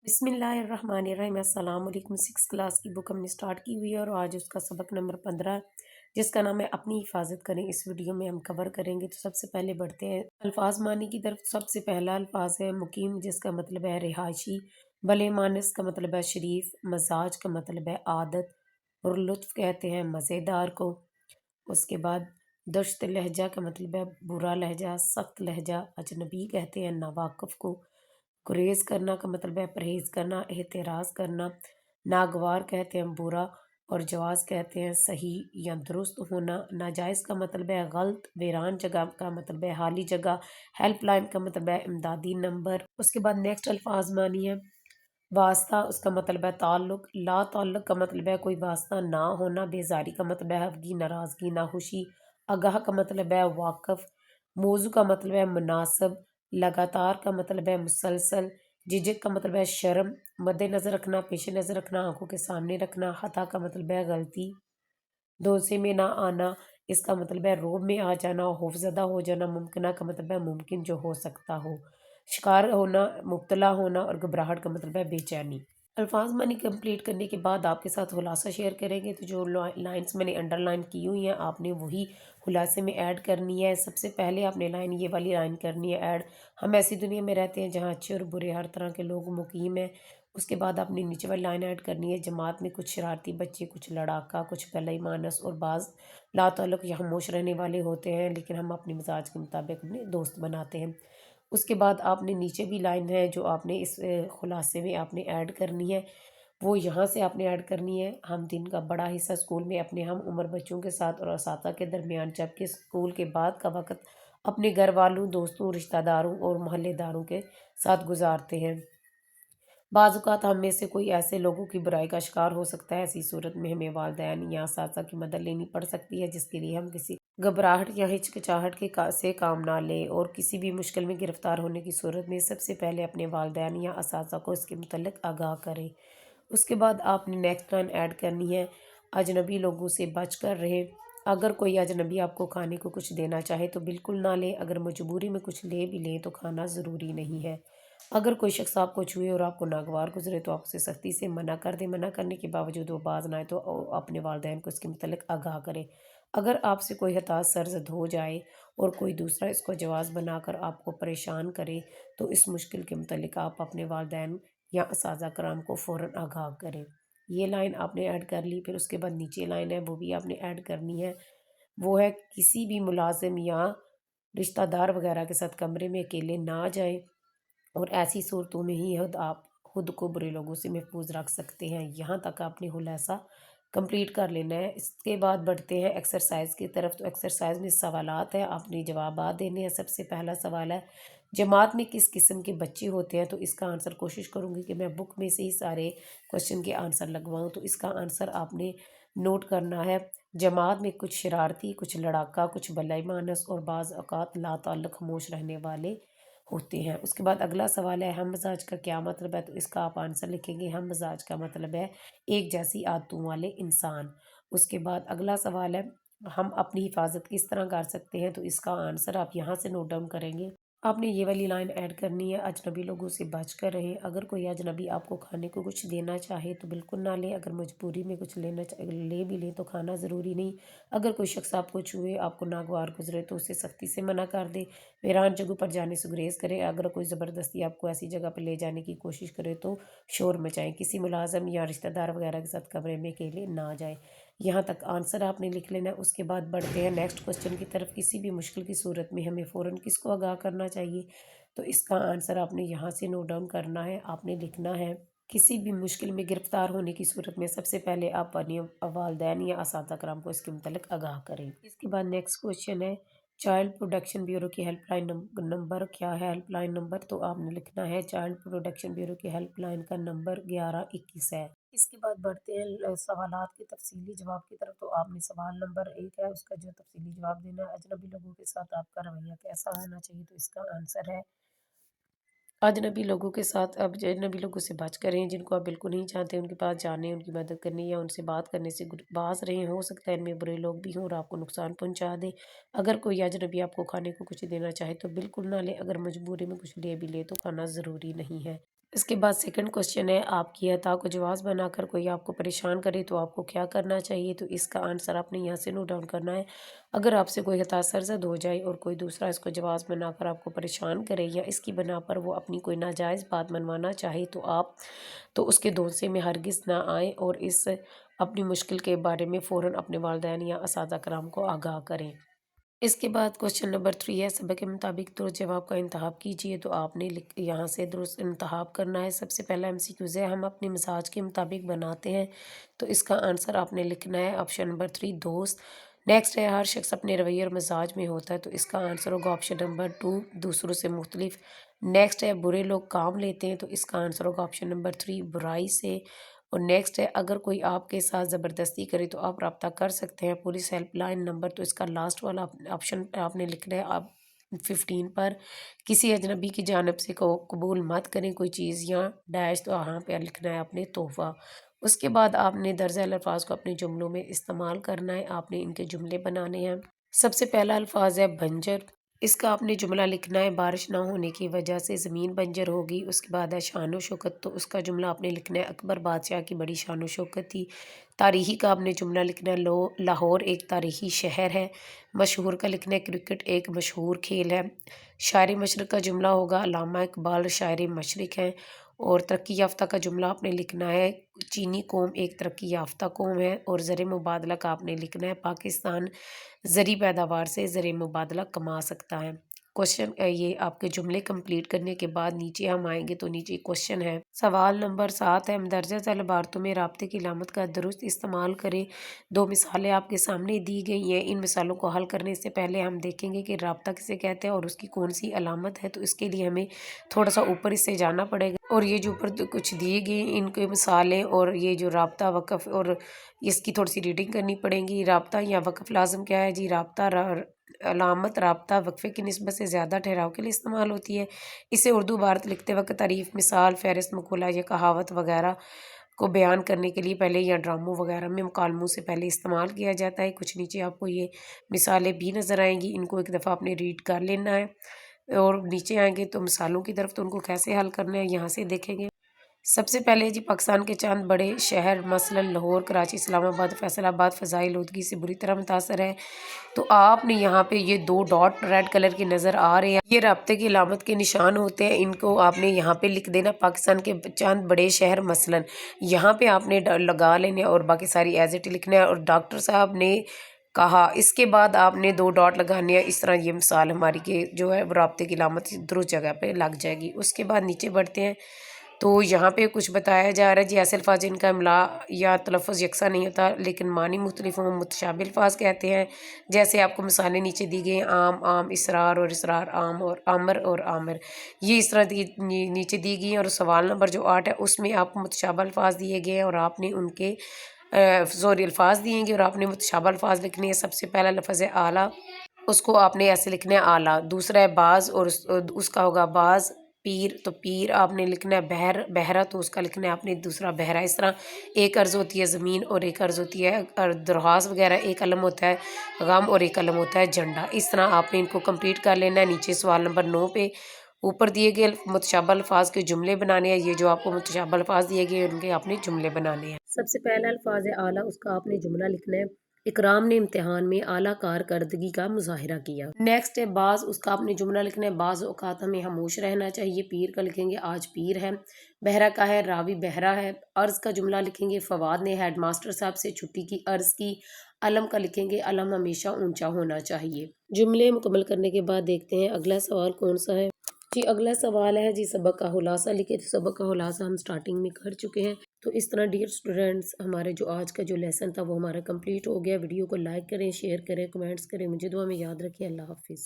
बिस्मिल्लाहिर्रहमानिर्रहीम। अस्सलाम वालेकुम। 6 क्लास की बुक हमने स्टार्ट की हुई है और आज उसका सबक नंबर 15 जिसका नाम है अपनी हिफाजत करें। इस वीडियो में हम कवर करेंगे। तो सबसे पहले बढ़ते हैं अल्फाज मानी की तरफ। सबसे पहला अल्फाज है मुकीम, जिसका मतलब है रिहायशी। भले मानस का मतलब है शरीफ। मजाज का मतलब है आदत। और लुत्फ कहते हैं मज़ेदार को। उसके बाद दश्त लहजा का मतलब है बुरा लहजा, सख्त लहजा। अजनबी कहते हैं नावाकिफ को। गुरेज करना का मतलब है परहेज करना, एहतराज करना। नागवार कहते हैं बुरा। और जवाज कहते हैं सही या दुरुस्त होना। नाजायज़ का मतलब है गलत। वीरान जगह का मतलब है खाली जगह। हेल्पलाइन का मतलब है इमदादी नंबर। उसके बाद नेक्स्ट अल्फाज मानी है वास्ता, उसका मतलब है ताल्लुक। ला ताल्लुक का मतलब है कोई वास्ता ना होना। बेजारी का मतलब है हफगी, नाराज़गी, नाखुशी। आगाह का मतलब है वाकफ। मौजू का मतलब है मुनासिब। लगातार का मतलब है मुसलसल। झिझक का मतलब है शर्म। मद्देनज़र रखना, पेश नज़र रखना, आंखों के सामने रखना। खता का मतलब है गलती। धोखे में ना आना, इसका मतलब है रोब में आ जाना, खौफज़दा हो जाना। मुमकिना का मतलब है मुमकिन जो हो सकता हो। शिकार होना, मुब्तला होना। और घबराहट का मतलब है बेचैनी। अल्फाज मैंने कंप्लीट करने के बाद आपके साथ खुलासा शेयर करेंगे। तो जो लाइंस मैंने अंडरलाइन की हुई हैं आपने वही खुलासे में ऐड करनी है। सबसे पहले आपने लाइन ये वाली लाइन करनी है ऐड। हम ऐसी दुनिया में रहते हैं जहाँ अच्छे और बुरे हर तरह के लोग मुकीम हैं। उसके बाद आपने नीचे वाली लाइन ऐड करनी है जमात में कुछ शरारती बच्चे, कुछ लड़ाका, कुछ भलाई मानस और बाज़ लातल्लुक़ या खामोश रहने वाले होते हैं, लेकिन हम अपने मिजाज के मुताबिक अपने दोस्त बनाते हैं। उसके बाद आपने नीचे भी लाइन है जो आपने इस खुलासे में आपने ऐड करनी है, वो यहाँ से आपने ऐड करनी है। हम दिन का बड़ा हिस्सा स्कूल में अपने हम उम्र बच्चों के साथ और असातिज़ा के दरमियान, जबकि स्कूल के बाद का वक़्त अपने घर वालों, दोस्तों, रिश्तेदारों और मोहल्लेदारों के साथ गुजारते हैं। बाज़ औक़ात हम में से कोई ऐसे लोगों की बुराई का शिकार हो सकता है। ऐसी सूरत में हमें वालिदैन या असातिज़ा की मदद लेनी पड़ सकती है, जिसके लिए हम किसी घबराहट या हिचकिचाहट से काम ना लें। और किसी भी मुश्किल में गिरफ़्तार होने की सूरत में सबसे पहले अपने वालिदैन या असातिज़ा को इसके मुतल्लिक़ आगाह करें। उसके बाद आपने नेक्स्ट लाइन ऐड करनी है अजनबी लोगों से बच कर रहें। अगर कोई अजनबी आपको खाने को कुछ देना चाहे तो बिल्कुल ना लें। अगर मजबूरी में कुछ ले भी लें तो खाना ज़रूरी नहीं है। अगर कोई शख्स आपको छुए और आपको नागवार गुजरे तो आप उसे सख्ती से मना कर दें। मना करने के बावजूद वो बाज ना आए तो अपने वालिदैन को इसके मुतल्लिक़ आगाह करें। अगर आपसे कोई हताश सरजद हो जाए और कोई दूसरा इसको जवाज़ बनाकर आपको परेशान करे तो इस मुश्किल के मुतल्लिक़ आप अपने वालिदैन या असातिज़ा कराम को फ़ौरन आगाह करें। ये लाइन आपने ऐड कर ली। फिर उसके बाद नीचे लाइन है वो भी आपने ऐड करनी है। वो है किसी भी मुलाजिम या रिश्तेदार वगैरह के साथ कमरे में अकेले ना जाएं और ऐसी सूरतों में ही आप खुद को बुरे लोगों से महफूज रख सकते हैं। यहाँ तक आपने खुलासा कंप्लीट कर लेना है। इसके बाद बढ़ते हैं एक्सरसाइज की तरफ। तो एक्सरसाइज में सवालात है, आपने जवाब देने हैं। सबसे पहला सवाल है जमात में किस किस्म के बच्चे होते हैं। तो इसका आंसर कोशिश करूँगी कि मैं बुक में से ही सारे क्वेश्चन के आंसर लगवाऊँ। तो इसका आंसर आपने नोट करना है जमात में कुछ शरारती, कुछ लड़ाका, कुछ भलाई मानस और बाज़ औक़ात लाताल्लुक़ खामोश रहने वाले होते हैं। उसके बाद अगला सवाल है हम मिजाज का क्या मतलब है। तो इसका आप आंसर लिखेंगे हम मिजाज का मतलब है एक जैसी आदतों वाले इंसान। उसके बाद अगला सवाल है हम अपनी हिफाजत किस तरह कर सकते हैं। तो इसका आंसर आप यहाँ से नोट डाउन करेंगे। आपने ये वाली लाइन ऐड करनी है अजनबी लोगों से बच कर रहें। अगर कोई अजनबी आपको खाने को कुछ देना चाहे तो बिल्कुल ना लें। अगर मजबूरी में कुछ ले भी लें तो खाना ज़रूरी नहीं। अगर कोई शख्स आपको छुए, आपको नागवार गुजरे तो उसे सख्ती से मना कर दे। वीरान जगहों पर जाने से गुरेज करें। अगर कोई ज़बरदस्ती आपको ऐसी जगह पर ले जाने की कोशिश करे तो शोर मचाएं। किसी मुलाजम या रिश्तेदार वगैरह के साथ कमरे में अकेले ना जाएं। यहाँ तक आंसर आपने लिख लेना है। उसके बाद बढ़ते हैं नेक्स्ट क्वेश्चन की तरफ। किसी भी मुश्किल की सूरत में हमें फ़ौरन किसको आगाह करना चाहिए। तो इसका आंसर आपने यहाँ से नोट डाउन करना है। आपने लिखना है किसी भी मुश्किल में गिरफ्तार होने की सूरत में सबसे पहले आप अपने वालिदैन या असातिज़ा कराम को इसके मुतल्लिक़ आगाह करें। इसके बाद नेक्स्ट क्वेश्चन है चाइल्ड प्रोटेक्शन ब्यूरो की हेल्पलाइन नंबर क्या है। हेल्पलाइन नंबर तो आपने लिखना है चाइल्ड प्रोटेक्शन ब्यूरो की हेल्पलाइन का नंबर 1121 है। इसके बाद बढ़ते हैं सवालात के तफसीली जवाब की तरफ। तो आपने सवाल नंबर 1 है उसका जो तफसीली जवाब देना है अजनबी लोगों के साथ आपका रवैया कैसा होना चाहिए। तो इसका आंसर है अजनबी लोगों के साथ अब अजनबी लोगों से बच कर रहें। जिनको आप बिल्कुल नहीं चाहते उनके पास जाने, उनकी मदद करने या उनसे बात करने से बाज रहें। हो सकता है इनमें बुरे लोग भी हों और आपको नुकसान पहुंचा दें। अगर कोई अजनबी आपको खाने को कुछ देना चाहे तो बिल्कुल ना लें। अगर मजबूरी में कुछ ले भी ले तो खाना ज़रूरी नहीं है। اس کے بعد سیکنڈ کوشچن ہے، آپ کی عطا کو جواز بنا کر کوئی آپ کو پریشان کرے تو آپ کو کیا کرنا چاہیے؟ تو اس کا آنسر آپ نے یہاں سے نوٹ ڈاؤن کرنا ہے۔ اگر آپ سے کوئی عطا سرزد ہو جائے اور کوئی دوسرا اس کو جواز بنا کر آپ کو پریشان کرے یا اس کی بنا پر وہ اپنی کوئی ناجائز بات منوانا چاہے تو اس کے دھونسے میں ہرگز نہ آئیں اور اس اپنی مشکل کے بارے میں فوراً اپنے والدین یا اساتذہ کرام کو آگاہ کریں۔ اس کے بعد کوشچن نمبر 3 ہے، سبق کے مطابق درست جواب کا انتخاب کیجئے۔ تو آپ نے یہاں سے درست انتخاب کرنا ہے۔ سب سے پہلا MCQز ہے، ہم اپنے مزاج کے مطابق بناتے ہیں، تو اس کا آنسر آپ نے لکھنا ہے آپشن نمبر 3 دوست۔ نیکسٹ ہے، ہر شخص اپنے رویے اور مزاج میں ہوتا ہے، تو اس کا آنسر ہوگا آپشن نمبر 2 دوسروں سے مختلف۔ نیکسٹ ہے، برے لوگ کام لیتے ہیں، تو اس کا آنسر ہوگا آپشن نمبر 3 برائی سے۔ اور نیکسٹ ہے، اگر کوئی آپ کے ساتھ زبردستی کرے تو آپ رابطہ کر سکتے ہیں پولیس ہیلپ لائن نمبر، تو اس کا لاسٹ والا آپشن آپ نے لکھنا ہے آپ 15 پر۔ کسی اجنبی کی جانب سے قبول مت کریں کوئی چیز یا ڈیش، تو یہاں پہ لکھنا ہے آپ نے تحفہ۔ اس کے بعد آپ نے درج ذیل الفاظ کو اپنے جملوں میں استعمال کرنا ہے، آپ نے ان کے جملے بنانے ہیں۔ سب سے پہلا الفاظ ہے بنجر، اس کا آپ نے جملہ لکھنا ہے بارش نہ ہونے کی وجہ سے زمین بنجر ہوگی۔ اس کے بعد ہے شان و شوکت، تو اس کا جملہ آپ نے لکھنا ہے اکبر بادشاہ کی بڑی شان و شوکت تھی۔ تاریخی کا آپ نے جملہ لکھنا ہے لاہور ایک تاریخی شہر ہے۔ مشہور کا لکھنا ہے کرکٹ ایک مشہور کھیل ہے۔ شاعر مشرق کا جملہ ہوگا علامہ اقبال شاعر مشرق ہیں۔ اور ترقی یافتہ کا جملہ آپ نے لکھنا ہے چینی قوم ایک ترقی یافتہ قوم ہے۔ اور زر مبادلہ کا آپ نے لکھنا ہے پاکستان زرعی پیداوار سے زر مبادلہ کما سکتا ہے۔ کوشچن یہ آپ کے جملے کمپلیٹ کرنے کے بعد نیچے ہم آئیں گے تو نیچے کوشچن ہے، سوال نمبر 7 ہے، مندرجہ ذیل عبارتوں میں رابطے کی علامت کا درست استعمال کریں۔ 2 مثالیں آپ کے سامنے دی گئی ہیں، ان مثالوں کو حل کرنے سے پہلے ہم دیکھیں گے کہ رابطہ کسے کہتے ہیں اور اس کی کون سی علامت ہے، تو اس کے لیے ہمیں تھوڑا سا اوپر اس سے جانا پڑے گا، اور یہ جو اوپر کچھ دیے گئے ان کے مثالیں اور یہ جو رابطہ وقف اور اس کی تھوڑی سی ریڈنگ کرنی پڑے گی۔ رابطہ یا وقف لازم کیا ہے جی؟ رابطہ علامت رابطہ وقفے کی نسبت سے زیادہ ٹھہراؤ کے لیے استعمال ہوتی ہے۔ اسے اردو عبارت لکھتے وقت تعریف، مثال، فہرست، مقولہ یا کہاوت وغیرہ کو بیان کرنے کے لیے پہلے یا ڈراموں وغیرہ میں مکالموں سے پہلے استعمال کیا جاتا ہے۔ کچھ نیچے آپ کو یہ مثالیں بھی نظر آئیں گی، ان کو ایک دفعہ آپ نے ریڈ کر لینا ہے، اور نیچے آئیں گے تو مثالوں کی طرف، تو ان کو کیسے حل کرنا ہے یہاں سے دیکھیں گے۔ سب سے پہلے جی پاکستان کے چند بڑے شہر مثلاً لاہور، کراچی، اسلام آباد، فیصل آباد فضائی آلودگی سے بری طرح متاثر ہے، تو آپ نے یہاں پہ یہ 2 ڈاٹ ریڈ کلر کے نظر آ رہے ہیں، یہ رابطے کی علامت کے نشان ہوتے ہیں، ان کو آپ نے یہاں پہ لکھ دینا پاکستان کے چند بڑے شہر مثلاً، یہاں پہ آپ نے لگا لینے اور باقی ساری ایز اٹ لکھنا ہے۔ اور ڈاکٹر صاحب نے کہا، اس کے بعد آپ نے 2 ڈاٹ لگانے ہیں، اس طرح یہ مثال ہماری کہ جو ہے رابطے کی علامت درست جگہ پہ لگ جائے گی۔ اس کے بعد نیچے بڑھتے ہیں تو یہاں پہ کچھ بتایا جا رہا ہے جی، ایسے الفاظ جن کا املا یا تلفظ یکساں نہیں ہوتا لیکن معنی مختلف ہوں متشابہ الفاظ کہتے ہیں، جیسے آپ کو مثالیں نیچے دی گئی ہیں، عام عام، اسرار اور اسرار، عام اور عامر اور عامر، یہ اس طرح نیچے دی گئی ہیں۔ اور سوال نمبر جو 8 ہے اس میں آپ کو متشابہ الفاظ دیے گئے ہیں اور آپ نے ان کے الفاظ دیے گے اور آپ نے متشابہ الفاظ لکھنے ہیں۔ سب سے پہلا لفظ ہے اعلیٰ، اس کو آپ نے ایسے لکھنا ہے اعلیٰ۔ دوسرا ہے باز، اور اس کا ہوگا باز۔ پیر، تو پیر آپ نے لکھنا ہے بحرہ، تو اس کا لکھنا ہے آپ نے دوسرا بحرہ۔ اس طرح ایک عرض ہوتی ہے زمین اور ایک عرض ہوتی ہے درخواست وغیرہ، ایک علم ہوتا ہے غم اور ایک علم ہوتا ہے جھنڈا۔ اس طرح آپ نے ان کو کمپلیٹ کر لینا ہے۔ نیچے سوال نمبر 9 پہ اوپر دیے گئے متشابہ الفاظ کے جملے بنانے ہیں، یہ جو آپ کو متشابہ الفاظ دیے گئے ان کے آپ نے جملے بنانے ہیں۔ سب سے پہلا الفاظ ہے اعلیٰ، اس کا آپ نے جملہ لکھنا ہے اکرام نے امتحان میں اعلیٰ کارکردگی کا مظاہرہ کیا۔ نیکسٹ ہے باز، اس کا آپ نے جملہ لکھنا ہے بعض اوقات ہمیں خاموش رہنا چاہیے، پیر کا لکھیں گے آج پیر ہے۔ بہرہ کا ہے راوی بہرہ ہے۔ عرض کا جملہ لکھیں گے فواد نے ہیڈ ماسٹر صاحب سے چھٹی کی عرض کی۔ علم کا لکھیں گے علم ہمیشہ اونچا ہونا چاہیے۔ جملے مکمل کرنے کے بعد دیکھتے ہیں اگلا سوال کون سا ہے جی۔ اگلا سوال ہے جی سبق کا خلاصہ لکھے، تو سبق کا خلاصہ ہم سٹارٹنگ میں کر چکے ہیں۔ تو اس طرح ڈیئر اسٹوڈنٹس، ہمارے جو آج کا جو لیسن تھا وہ ہمارا کمپلیٹ ہو گیا۔ ویڈیو کو لائک کریں، شیئر کریں، کمنٹس کریں، مجھے دعا میں یاد رکھیں۔ اللہ حافظ۔